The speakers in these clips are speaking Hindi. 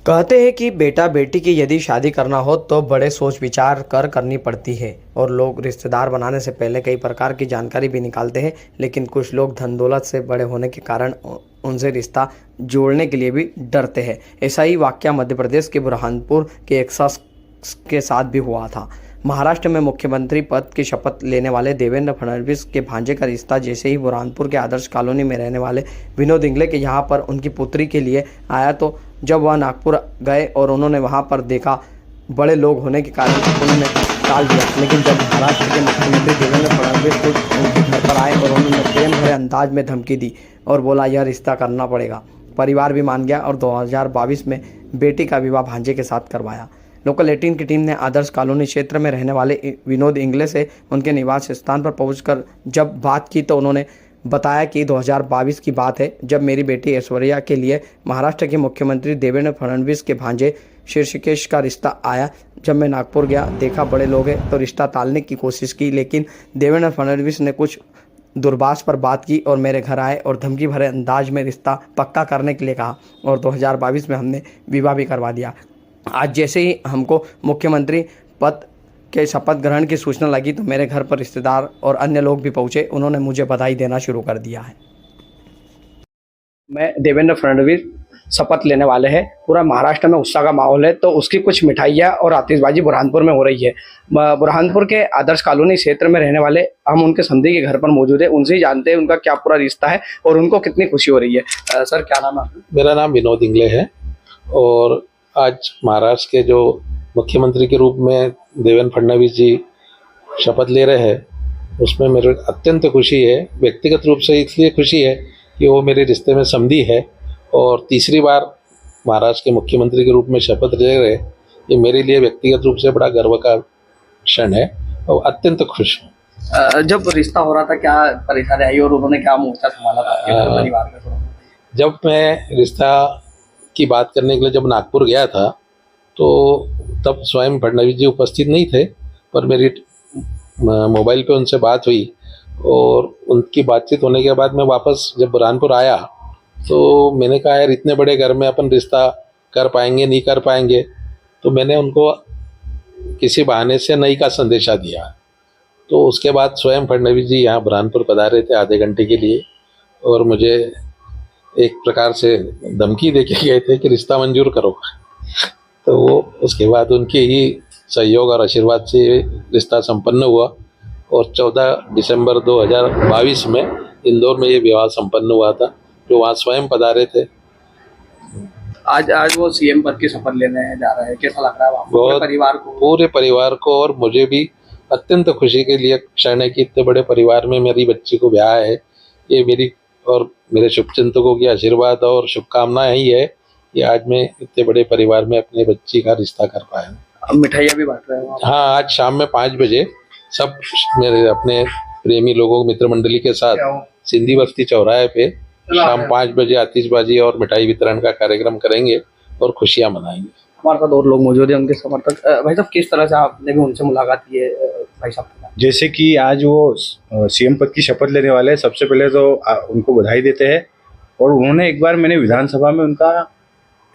कहते हैं कि बेटा बेटी की यदि शादी करना हो तो बड़े सोच विचार कर करनी पड़ती है और लोग रिश्तेदार बनाने से पहले कई प्रकार की जानकारी भी निकालते हैं। लेकिन कुछ लोग धन दौलत से बड़े होने के कारण उनसे रिश्ता जोड़ने के लिए भी डरते हैं। ऐसा ही वाकया मध्य प्रदेश के बुरहानपुर के एक शख्स के साथ भी हुआ था। महाराष्ट्र में मुख्यमंत्री पद की शपथ लेने वाले देवेंद्र फडणवीस के भांजे का रिश्ता जैसे ही बुरहानपुर के आदर्श कॉलोनी में रहने वाले विनोद इंगले के यहाँ पर उनकी पुत्री के लिए आया, तो जब वह नागपुर गए और उन्होंने वहाँ पर देखा, बड़े लोग होने के कारण उन्होंने टाल दिया। लेकिन जब महाराष्ट्र के मुख्यमंत्री देवेंद्र फडणवीस खुद उनके घर पर आए और उन्होंने प्रेम भरे अंदाज में धमकी दी और बोला यह रिश्ता करना पड़ेगा, परिवार भी मान गया और 2022 में बेटी का विवाह भांजे के साथ करवाया। लोकल 18 की टीम ने आदर्श कॉलोनी क्षेत्र में रहने वाले विनोद इंगले से उनके निवास स्थान पर पहुंचकर जब बात की तो उन्होंने बताया कि 2022 की बात है, जब मेरी बेटी ऐश्वर्या के लिए महाराष्ट्र के मुख्यमंत्री देवेंद्र फडणवीस के भांजे ऋषिकेश का रिश्ता आया। जब मैं नागपुर गया, देखा बड़े लोग हैं तो रिश्ता टालने की कोशिश की, लेकिन देवेंद्र फडणवीस ने कुछ दूरभाष पर बात की और मेरे घर आए और धमकी भरे अंदाज में रिश्ता पक्का करने के लिए कहा और 2022 में हमने विवाह भी करवा दिया। आज जैसे ही हमको मुख्यमंत्री पद के शपथ ग्रहण की सूचना लगी तो मेरे घर पर रिश्तेदार और अन्य लोग भी पहुंचे। उन्होंने मुझे बधाई देना शुरू कर दिया है। मैं देवेंद्र फडणवीस शपथ लेने वाले हैं। पूरा महाराष्ट्र में उत्साह का माहौल है, तो उसकी कुछ मिठाइयाँ और आतिशबाजी बुरहानपुर में हो रही है। बुरहानपुर के आदर्श कॉलोनी क्षेत्र में रहने वाले हम उनके समधी के घर पर मौजूद है। उनसे ही जानते हैं उनका क्या पूरा रिश्ता है और उनको कितनी खुशी हो रही है। सर, क्या नाम है? मेरा नाम विनोद इंगले है और आज महाराष्ट्र के जो मुख्यमंत्री के रूप में देवेंद्र फडणवीस जी शपथ ले रहे हैं, उसमें मेरे अत्यंत खुशी है। व्यक्तिगत रूप से इसलिए खुशी है कि वो मेरे रिश्ते में समधी है और तीसरी बार महाराष्ट्र के मुख्यमंत्री के रूप में शपथ ले रहे, ये मेरे लिए व्यक्तिगत रूप से बड़ा गर्व का क्षण है और अत्यंत खुश हूँ। जब रिश्ता हो रहा था क्या परेशानी आई और उन्होंने क्या मोर्चा संभाला था परिवार का? जब मैं रिश्ता की बात करने के लिए जब नागपुर गया था तो तब स्वयं फडणवीस जी उपस्थित नहीं थे, पर मेरी मोबाइल पे उनसे बात हुई और उनकी बातचीत होने के बाद मैं वापस जब बुरहानपुर आया तो मैंने कहा यार इतने बड़े घर में अपन रिश्ता कर पाएंगे नहीं कर पाएंगे, तो मैंने उनको किसी बहाने से नहीं का संदेशा दिया। तो उसके बाद स्वयं फडणवीस जी यहाँ बुरहानपुर पधारे थे आधे घंटे के लिए और मुझे एक प्रकार से धमकी दे के गए थे कि रिश्ता मंजूर करो। तो वो उसके बाद उनके ही सहयोग और आशीर्वाद से रिश्ता संपन्न हुआ और 14 दिसंबर 2022 में इंदौर में ये विवाह संपन्न हुआ था, जो वहाँ स्वयं पधारे थे। आज वो सीएम पद की शपथ लेने जा रहे हैं, कैसा लग रहा है आपको? पूरे परिवार को और मुझे भी अत्यंत खुशी के लिए क्षण है कि इतने बड़े परिवार में मेरी बच्ची को ब्याह है। ये मेरी और मेरे शुभचिंतकों की आशीर्वाद और शुभकामनाएं ही है कि आज मैं इतने बड़े परिवार में अपने बच्ची का रिश्ता कर पाया। मिठाइयाँ भी बांट रहे हो? हाँ, आज शाम में 5 बजे सब मेरे अपने प्रेमी लोगों मित्र मंडली के साथ सिंधी बस्ती चौराहे पे शाम 5 बजे आतिशबाजी और मिठाई वितरण का कार्यक्रम करेंगे और खुशियाँ मनाएंगे। हमारे साथ और लोग मौजूद हैं, उनके समर्थक। भाई साहब, किस तरह से आपने भी उनसे मुलाकात की है? भाई साहब, जैसे कि आज वो सीएम पद की शपथ लेने वाले हैं, सबसे पहले तो उनको बधाई देते हैं। और उन्होंने एक बार मैंने विधानसभा में उनका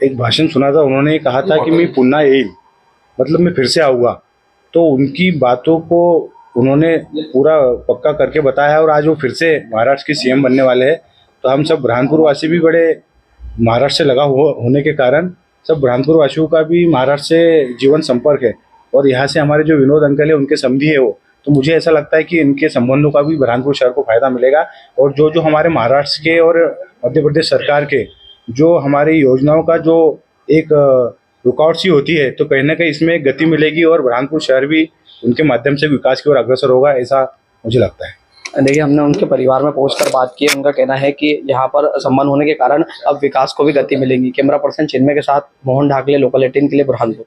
एक भाषण सुना था, उन्होंने कहा था कि मैं पुन्हा येईल, मतलब मैं फिर से आऊँगा। तो उनकी बातों को उन्होंने पूरा पक्का करके बताया और आज वो फिर से महाराष्ट्र के सीएम बनने वाले हैं। तो हम सब बुरहानपुर वासी भी बड़े महाराष्ट्र से लगा होने के कारण सब बुरहानपुर वासियों का भी महाराष्ट्र से जीवन संपर्क है और यहाँ से हमारे जो विनोद अंकल है उनके समधी है वो, तो मुझे ऐसा लगता है कि इनके संबंधों का भी बुरहानपुर शहर को फायदा मिलेगा। और जो हमारे महाराष्ट्र के और मध्य प्रदेश सरकार के जो हमारी योजनाओं का जो एक रुकावट सी होती है, तो कहीं ना कहीं इसमें गति मिलेगी और बुरहानपुर शहर भी उनके माध्यम से विकास की ओर अग्रसर होगा, ऐसा मुझे लगता है। देखिए, हमने उनके परिवार में पहुंचकर बात की। उनका कहना है कि यहाँ पर संबंध होने के कारण अब विकास को भी गति मिलेगी। कैमरा पर्सन चिन्मय के साथ मोहन ढाकले, लोकल 18 के लिए बुरहानपुर।